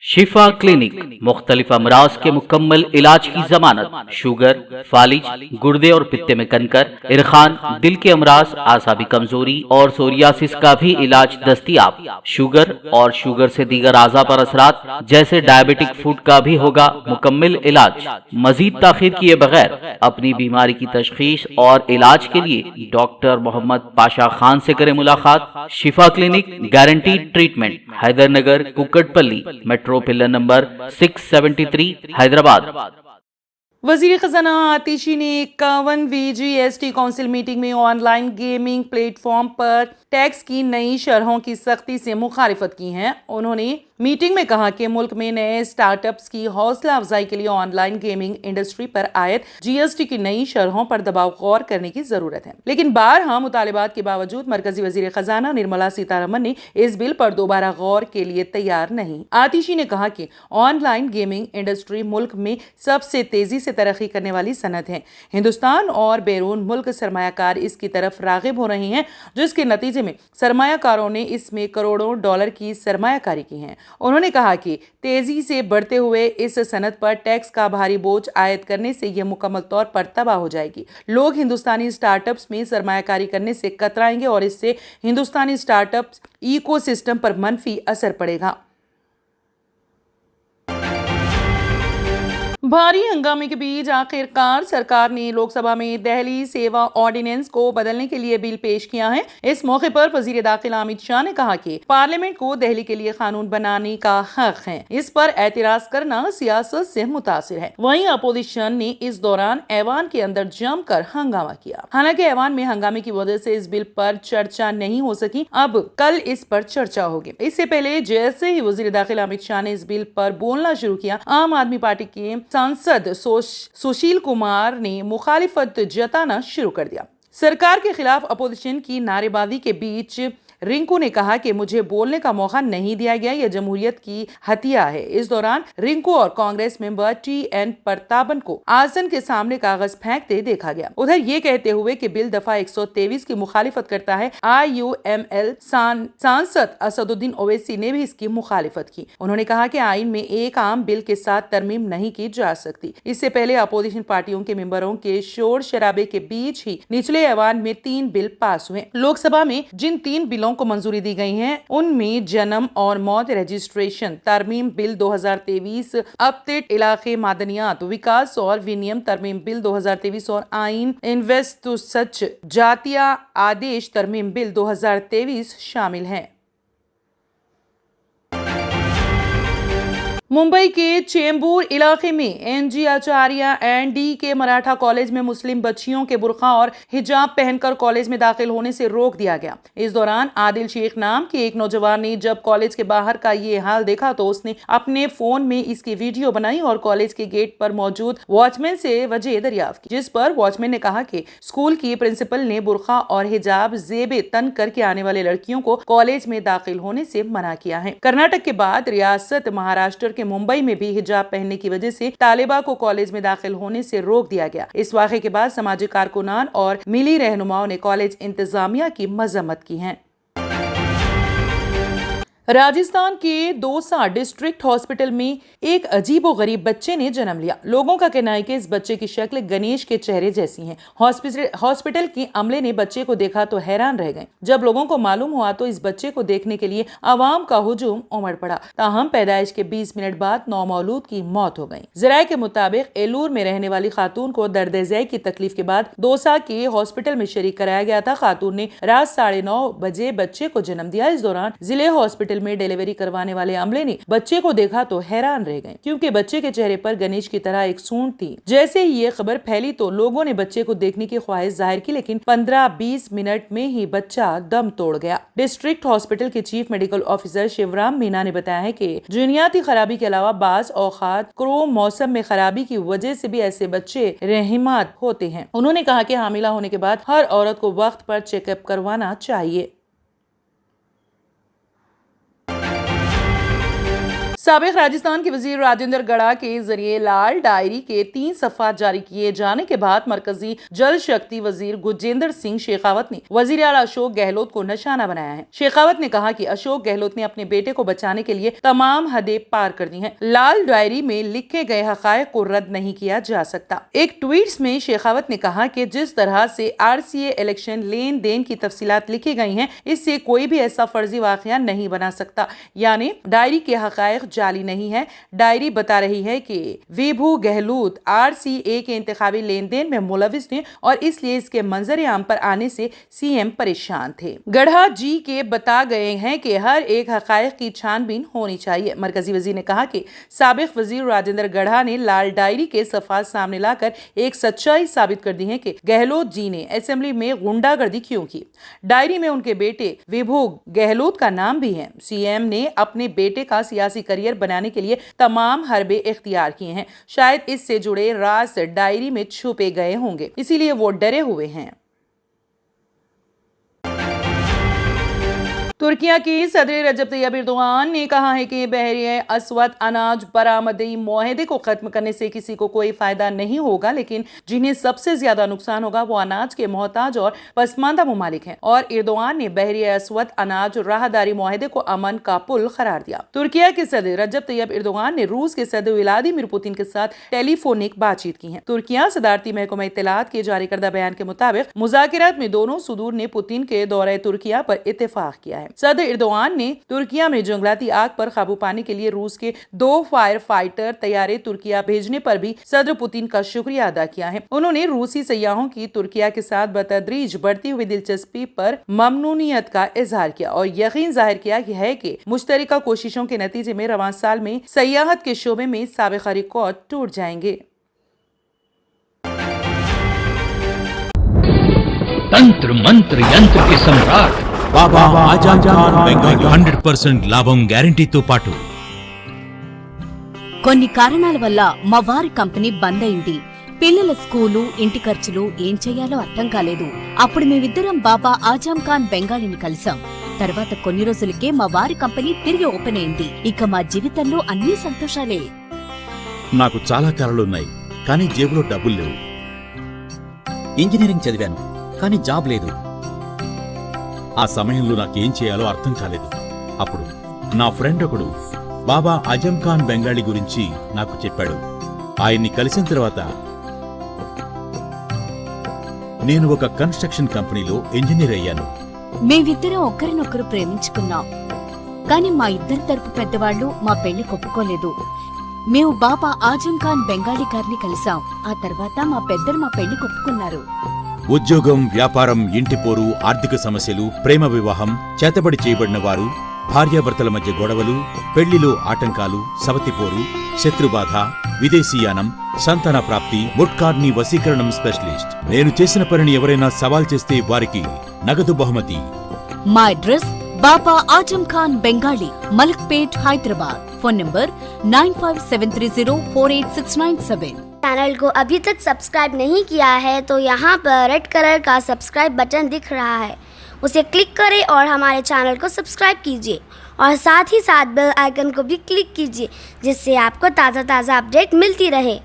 शिफा clinic मुख्तलिफ अमराज के मुकम्मल इलाज की जमानत, शुगर, फालिज, गुर्दे और पित्ते में कनकर, इरखान, दिल के अमराज, आसाबी कमजोरी और सोरियासिस का भी इलाज दस्तयाब। शुगर और शुगर से दीगर आज़ा पर असरात जैसे डायबिटिक फूड का भी होगा मुकम्मल इलाज। मजीद ताखीर किए बगैर अपनी बीमारी की तशखीस और इलाज के लिए डॉक्टर मोहम्मद पाशा खान से करें मुलाकात। Shifa clinic, guaranteed treatment, Hydernagar, Kukatpally, metro pillar number 673, Hyderabad. वजीर खजाना आतिशी ने 51वीं GST काउंसिल मीटिंग में ऑनलाइन गेमिंग प्लेटफॉर्म पर टैक्स की नई शरहों की सख्ती से मुखालिफत की है। उन्होंने मीटिंग में कहा कि मुल्क में नए स्टार्टअप्स की हौसला अफजाई के लिए ऑनलाइन गेमिंग इंडस्ट्री पर आयत GST की नई शरहों पर दबाव गौर करने की जरूरत है, लेकिन बारहा मुतालिबात के बावजूद मरकजी वजीर खजाना निर्मला सीतारमन ने इस बिल पर दोबारा गौर के लिए तैयार नहीं। आतिशी ने कहा कि ऑनलाइन गेमिंग इंडस्ट्री मुल्क में सबसे तेजी से तरक्की करने वाली सनत है। हिंदुस्तान और बैरून मुल्क सरमायाकार इसकी तरफ रागिब हो रहे हैं, जिसके नतीजे में सरमायाकारों ने इसमें करोड़ों डॉलर की सरमायाकारी की है। उन्होंने कहा कि तेजी से बढ़ते हुए इस सनत पर टैक्स का भारी बोझ आयद करने से यह मुकम्मल तौर पर तबाह हो जाएगी। लोग हिंदुस्तानी स्टार्टअप्स में सरमायाकारी करने से कतराएंगे और इससे हिंदुस्तानी स्टार्टअप्स इकोसिस्टम पर मनफी असर पड़ेगा। भारी हंगामे के बीच आखिरकार सरकार ने लोकसभा में दहली सेवा ऑर्डिनेंस को बदलने के लिए बिल पेश किया है। इस मौके पर वजीर दाखिला अमित शाह ने कहा कि पार्लियामेंट को दहली के लिए कानून बनाने का हक है, इस पर एतराज करना सियासत से मुतासिर है। वहीं अपोजिशन ने इस दौरान ऐवान के अंदर जमकर हंगामा किया। हालांकि ऐवान में हंगामे की वजह से इस बिल पर चर्चा नहीं हो सकी। अब कल इस पर चर्चा होगी। इससे पहले जैसे ही वजीर दाखिला अमित शाह ने इस बिल पर बोलना शुरू किया, आम आदमी पार्टी के सांसद सुशील कुमार ने मुखालिफत जताना शुरू कर दिया। सरकार के खिलाफ अपोजिशन की नारेबाजी के बीच रिंकू ने कहा कि मुझे बोलने का मौका नहीं दिया गया, यह जमहूरियत की हत्या है। इस दौरान रिंकू और कांग्रेस मेंबर TN प्रतापन को आसन के सामने कागज फेंकते देखा गया। उधर ये कहते हुए कि बिल दफा 123 की मुखालिफत करता है। IUML सांसद असदुद्दीन ओवैसी ने भी इसकी मुखालिफत की। उन्होंने कहा कि आइन में एक आम बिल के साथ तरमीम नहीं की जा सकती। इससे पहले अपोजिशन पार्टियों के मेंबरों के शोर शराबे के बीच ही निचले ऐवान में 3 बिल पास हुए। लोकसभा में जिन 3 बिलों को मंजूरी दी गई है उनमें जन्म और मौत रजिस्ट्रेशन तरमीम बिल 2023, अपडेट इलाके मादनियात विकास और विनियम तरमीम बिल 2023 और आइन इन्वेस्ट सच जातिया आदेश तरमीम बिल 2023 शामिल हैं। मुंबई के चेंबूर इलाके में NG Acharya and DK Maratha college में मुस्लिम बच्चियों के बुर्का और हिजाब पहनकर कॉलेज में दाखिल होने से रोक दिया गया। इस दौरान आदिल शेख नाम के एक नौजवान ने जब कॉलेज के बाहर का ये हाल देखा तो उसने अपने फोन में इसकी वीडियो बनाई और कॉलेज के गेट पर मौजूद वॉचमैन से वजह दरियाफ्त की, जिस पर वॉचमैन ने कहा कि स्कूल की प्रिंसिपल ने बुर्का और हिजाब जेबे तन करके आने वाले लड़कियों को कॉलेज में दाखिल होने से मना किया है। कर्नाटक के बाद रियासत महाराष्ट्र मुंबई में भी हिजाब पहनने की वजह से तालिबा को कॉलेज में दाखिल होने से रोक दिया गया। इस वाक़े के बाद समाजी कारकुनान और मिली रहनुमाओं ने कॉलेज इंतजामिया की मजम्मत की है। राजस्थान के दौसा डिस्ट्रिक्ट हॉस्पिटल में एक अजीबोगरीब बच्चे ने जन्म लिया। लोगों का कहना है कि इस बच्चे की शक्ल गणेश के चेहरे जैसी है। हॉस्पिटल के अमले ने बच्चे को देखा तो हैरान रह गए। जब लोगों को मालूम हुआ तो इस बच्चे को देखने के लिए आवाम का हुजूम उमड़ पड़ा। ताहम पैदाइश के 20 मिनट बाद नौमौलूद की मौत हो गई। जराये के मुताबिक एलूर में रहने वाली खातून को दर्द ज़ै की तकलीफ के बाद दौसा के हॉस्पिटल में शरीक कराया गया था। खातून ने रात 9:30 बजे बच्चे को जन्म दिया। इस दौरान जिले हॉस्पिटल में डिलीवरी करवाने वाले अमले ने बच्चे को देखा तो हैरान रह गए, क्योंकि बच्चे के चेहरे पर गणेश की तरह एक सूंड थी। जैसे ही ये खबर फैली तो लोगों ने बच्चे को देखने की ख्वाहिश जाहिर की, लेकिन 15-20 मिनट में ही बच्चा दम तोड़ गया। डिस्ट्रिक्ट हॉस्पिटल के chief medical officer Shivram Meena ने बताया है कि जीनियाती खराबी के अलावा बाज औकात क्रोम मौसम में खराबी की वजह से भी ऐसे बच्चे रहमत होते हैं। उन्होंने कहा कि हामिला होने के बाद हर औरत को वक्त पर चेकअप करवाना चाहिए। साबिक राजस्थान के वजीर राजेंद्र गढ़ा के जरिए लाल डायरी के 3 सफ़ा जारी किए जाने के बाद मरकजी जल शक्ति वजीर गुजेंद्र सिंह शेखावत ने वजीर आला अशोक गहलोत को निशाना बनाया है। शेखावत ने कहा कि अशोक गहलोत ने अपने बेटे को बचाने के लिए तमाम हदें पार कर दी हैं। लाल डायरी में लिखे गए हकायक को रद्द नहीं किया जा सकता। एक ट्वीट में शेखावत ने कहा कि जिस तरह से RCA इलेक्शन लेन देन की तफसीलात लिखी गई हैं, इससे कोई भी ऐसा फर्जी वाकया नहीं बना सकता। यानी डायरी के हकायक जाली नहीं है। डायरी बता रही है कि विभू गहलोत RCA के इंतखाबी लेन देन में मुलविस थे और इसलिए इसके मंजर आम पर आने से CM परेशान थे। गढ़ा जी के बता गए हैं कि हर एक हकायक की छानबीन होनी चाहिए। मरकजी वजीर ने कहा कि साबिक वजीर राजेंद्र गढ़ा ने लाल डायरी के सफात सामने लाकर एक सच्चाई साबित कर दी है कि गहलोत जी ने असेंबली में गुंडागर्दी क्यों की। डायरी में उनके बेटे विभू गहलोत का नाम भी है। CM ने अपने बेटे का सियासी करियर बनाने के लिए तमाम हरबे इख्तियार किए हैं। शायद इससे जुड़े राज डायरी में छुपे गए होंगे, इसीलिए वो डरे हुए हैं। तुर्किया के सदर रजब तैयब एर्दोगान ने कहा है कि बहरे अस्वद अनाज बरामदी मुआहदे को खत्म करने से किसी को कोई फायदा नहीं होगा, लेकिन जिन्हें सबसे ज्यादा नुकसान होगा वो अनाज के मोहताज और पसमानदा ममालिक हैं। और एर्दोगान ने बहरे अस्वद अनाज राहदारी मुआहदे को अमन का पुल करार दिया। तुर्किया के सदर रजब तैयब एर्दोगान ने रूस के सदर व्लादिमीर पुतिन के साथ टेलीफोनिक बातचीत की है। तुर्किया सदारती महकमा इत्तलात के जारी करदा बयान के मुताबिक मुज़ाकिरात में दोनों सुदूर ने पुतिन के दौरे तुर्किया पर इत्तेफाक किया है। सदर एर्दोगान ने तुर्किया में जंगलाती आग पर काबू पाने के लिए रूस के 2 फायर फाइटर तैयारे तुर्किया भेजने पर भी सदर पुतिन का शुक्रिया अदा किया है। उन्होंने रूसी सयाहों की तुर्किया के साथ बतदरीज बढ़ती हुई दिलचस्पी पर ममनूनियत का इजहार किया और यकीन जाहिर किया है कि मुश्तरका कोशिशों के नतीजे में रवां साल में सयाहत के शोबे में साबिक़ा रिकॉर्ड टूट जाएंगे। तंत्र मंत्र यंत्र के सम्राट బాబా ఆజమ్ ఖాన్ బెంగాలీ 100% లాభం గ్యారంటీతో పాటు కొన్ని కారణాల వల్ల మా వారి కంపెనీ బంద్ అయింది. పిల్లల స్కూలు, ఇంటి ఖర్చులు ఏం చెయ్యాలో అర్థం కాలేదు. అప్పుడు మేమిద్దరం బాబా ఆజమ్ ఖాన్ బెంగాలీని కలిసాం. తర్వాత కొన్ని రోజులకే మా వారి కంపెనీ తిరిగి ఓపెన్ అయింది. ఇక మా జీవితంలో అన్ని సంతోషాలే. నాకు చాలా కలలున్నాయి, కానీ జేబులో డబ్బులు లేవు. ఇంజనీరింగ్ చదివాను, కానీ జాబ్ లేదు. ఆ సమయంలో నాకేం చేయాలో అర్థం కాలేదు. అప్పుడు నా ఫ్రెండ్ ఒకడు బాబా ఆజమ్ ఖాన్ బెంగాలీ గురించి నాకు చెప్పాడు. ఆయన్ని కలిసిన తర్వాత నేను ఒక కన్స్ట్రక్షన్ కంపెనీలో ఇంజనీర్ అయ్యాను. మేమిద్దరం ఒకరినొకరు ప్రేమించుకున్నాం. కాని మా ఇద్దరి తరపు పెద్దవాళ్లు మా పెళ్లి ఒప్పుకోలేదు. మేము బాబా ఆజమ్ ఖాన్ బెంగాలీ గారిని కలిసాం. ఆ తర్వాత మా పెద్దలు మా పెళ్లి ఒప్పుకున్నారు. ఉద్యోగం, వ్యాపారం, ఇంటి పోరు, ఆర్థిక సమస్యలు, ప్రేమ వివాహం, చేతబడి చేయబడిన వారు, భార్యాభర్తల మధ్య గొడవలు, పెళ్లిలో ఆటంకాలు, సవతిపోరు, శత్రుబాధ, విదేశీయానం, సంతాన ప్రాప్తి, ముట్కార్ని వశీకరణం స్పెషలిస్ట్. నేను చేసిన పనిని ఎవరైనా సవాల్ చేస్తే వారికి నగదు బహుమతి. మా address Baba Azam Khan Bengali, Malakpet, Hyderabad. Phone number 9573048697। Channel को अभी तक सब्सक्राइब नहीं किया है तो यहाँ पर रेड कलर का सब्सक्राइब बटन दिख रहा है, उसे क्लिक करें और हमारे चैनल को सब्सक्राइब कीजिए और साथ ही साथ बेल आइकन को भी क्लिक कीजिए, जिससे आपको ताज़ा अपडेट मिलती रहे।